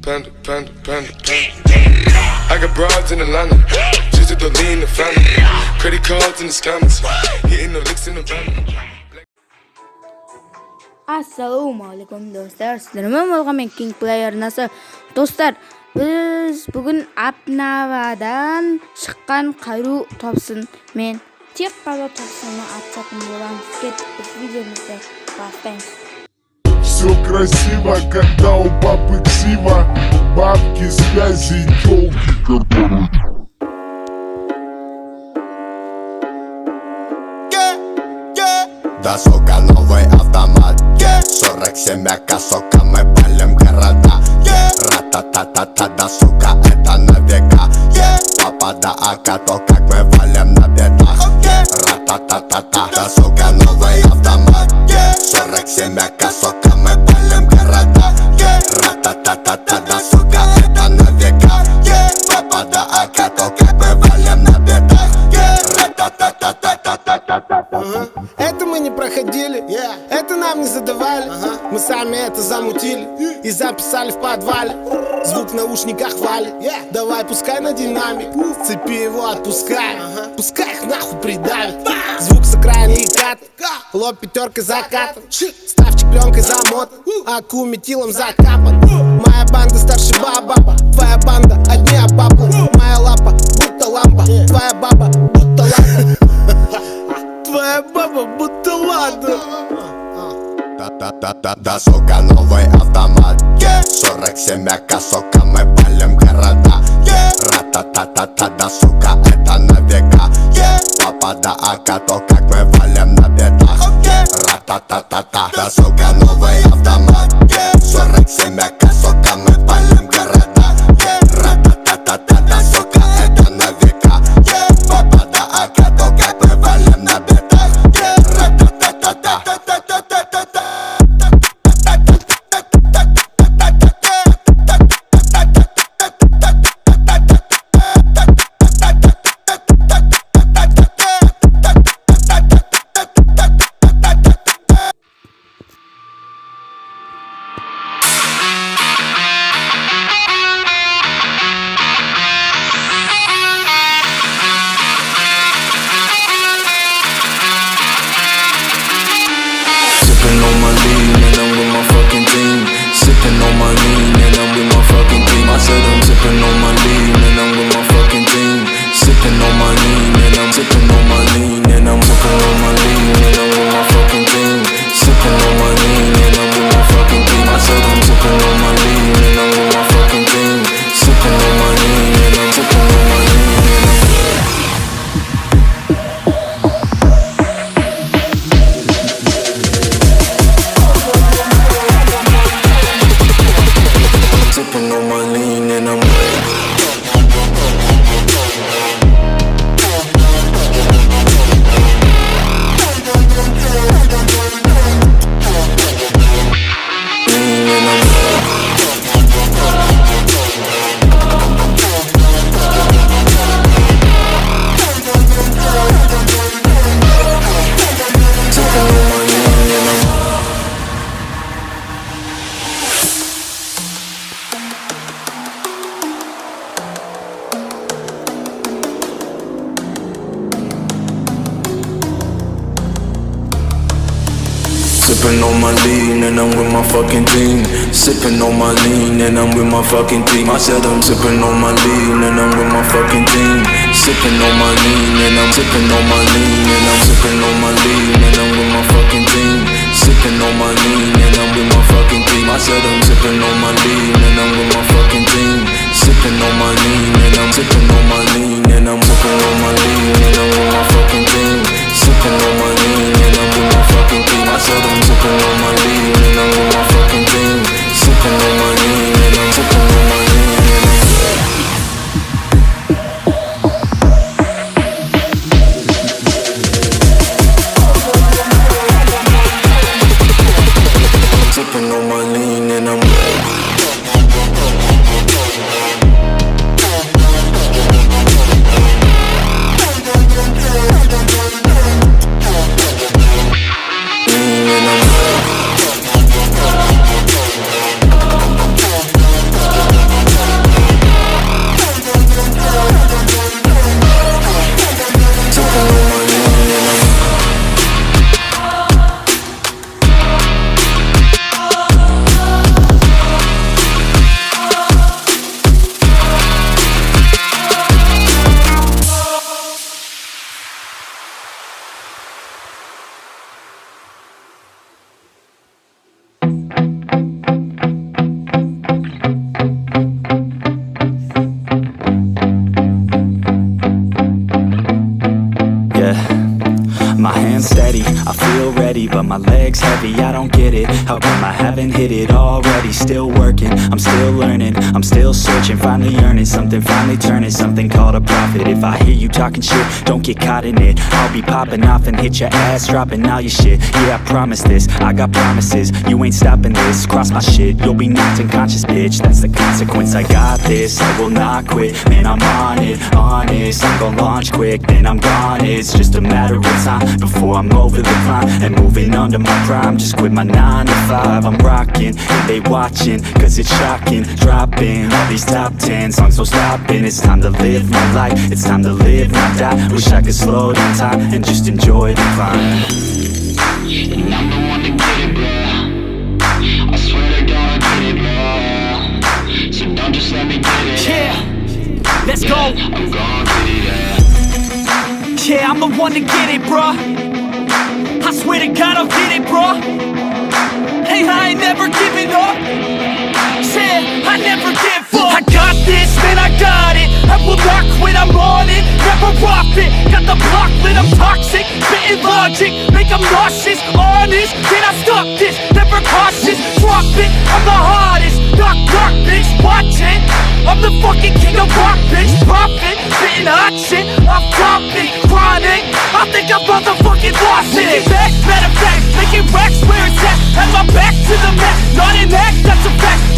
panda, panda, panda, panda. I got broads in Atlanta, just to lean the family. Credit cards in the scammers, hitting the licks in the van. Ассалаумағалейкум достар, сіздермен болған мен King Player ұнаса. Достар, біз бүгін Апнавадан шыққан қару топсын мен тек қана топсыны атсатын боламыз. Кеттік біз видеомызды бастаймыз. Все красиво, когда у папы ксива, бабки, связи, тёлки, которые... Да, сука, новый автомат, 47 АК, сука, мы палим города. Ра-та-та-та-та, да, сука, это на века. Папа, да, АК, то как мы валим на бедах. Ра-та-та-та-та, да, сука, новый автомат, 47 АК, сука, мы палим города. Ра-та-та-та-та, да, сука, это на века. Папа, да, АК, то как мы валим на бедах. Это мы не проходили, это нам не задавали. Мы сами это замутили и записали в подвале. Звук в наушниках валит, давай пускай на динамик. Цепи его отпускай, пускай их нахуй придавит. Звук с окраины и кат, лоб пятеркой закатан, ставчик пленкой замотан, аку метилом закапан. Моя банда старше баба, твоя банда одни обапла. Моя лапа будто лампа, твоя баба будто лампа. Твоя баба будто ладно. Да, сука, новый автомат, 47 АК, сука, мы палим города. Ра-та-та-та-та, да, сука, это на века. Папа, да, АК, то как мы валим на бедах. Ра-та-та-та-та, да, сука, новый автомат, 47 АК, сука, мы палим города. Ра-та-та-та-та, да, сука, это на века. Папа, да, АК, то как мы валим на бедах. Sipping on my lean and I'm with my fucking team. Sipping on my lean and I'm with my fucking team. I said I'm sipping on my lean and I'm with my fucking team. Sipping on my lean and I'm sipping on my lean and I'm sipping on my lean and I'm with my fucking team. Sipping on my lean and I'm with my fucking team. I said I'm sipping on my lean and I'm with my fucking team. Sipping on my lean and I'm sipping on my lean and I'm sipping on my lean and I'm sipping on my lean and I'm with my fucking team. Sipping on my lean and I'm with my fucking team. I said I'm sipping on my lean and I'm with my fucking team. Sipping on my lean and I'm sipping on my lean and I'm sipping on my lean and I'm with my fucking team. Sipping on my lean and I'm with my fucking team. I said I'm sipping on my lean and I'm with my fucking team. Sipping on my lean and I'm sipping on my lean and I'm sipping on my lean and I'm with my fucking team. Sipping on my lean and I'm with my fucking team. I said I'm sipping on my lean and I'm with my fucking team. Sipping on my lean and I'm sipping on my lean and I'm sipping on my lean and I'm lean and I'm How come I haven't hit it already? Still working, I'm still learning, I'm still searching, finally earning something, finally turning something called a profit. If I hear you talking shit, don't get caught in it. I'll be popping off and hit your ass, dropping all your shit. Yeah, I promise this, I got promises, you ain't stopping this. Cross my shit, you'll be knocked unconscious, bitch. That's the consequence, I got this, I will not quit. Man, I'm on it, honest, I'm gon' launch quick, then I'm gone. It's just a matter of time before I'm over the climb and moving under my prime. Just quit my 9 to 5, I'm rocking, and they watching, cause it's shocking. Dropping all these top 10 songs, so stopping. It's time to live my life, it's time to live, not die. Wish I could slow down time and just enjoy the climb. And I'm the one to get it, bro. I swear to God, I get it, bro. So don't just let me get it. Yeah, let's go. I'm gon' get it, Yeah, I'm the one to get it, bro. I swear to God, I'll get it, bro. Hey, I ain't never giving up. Yeah, I never give up. I got this, man, I got it. I will not quit, I'm on it. Never rock it. Got the block lit, I'm toxic. Spitting logic, make them nauseous. Honest, can I stop this? Never cautious, drop it. I'm the hardest. Knock, knock, bitch, watch it. I'm the fucking king of rock, bitch. Profit, spitting hot shit. Off topic, chronic. I think I'm motherfucking lost it. Making back, matter of fact, making racks where it's at. Have my back to the mat, not an act, that's a fact.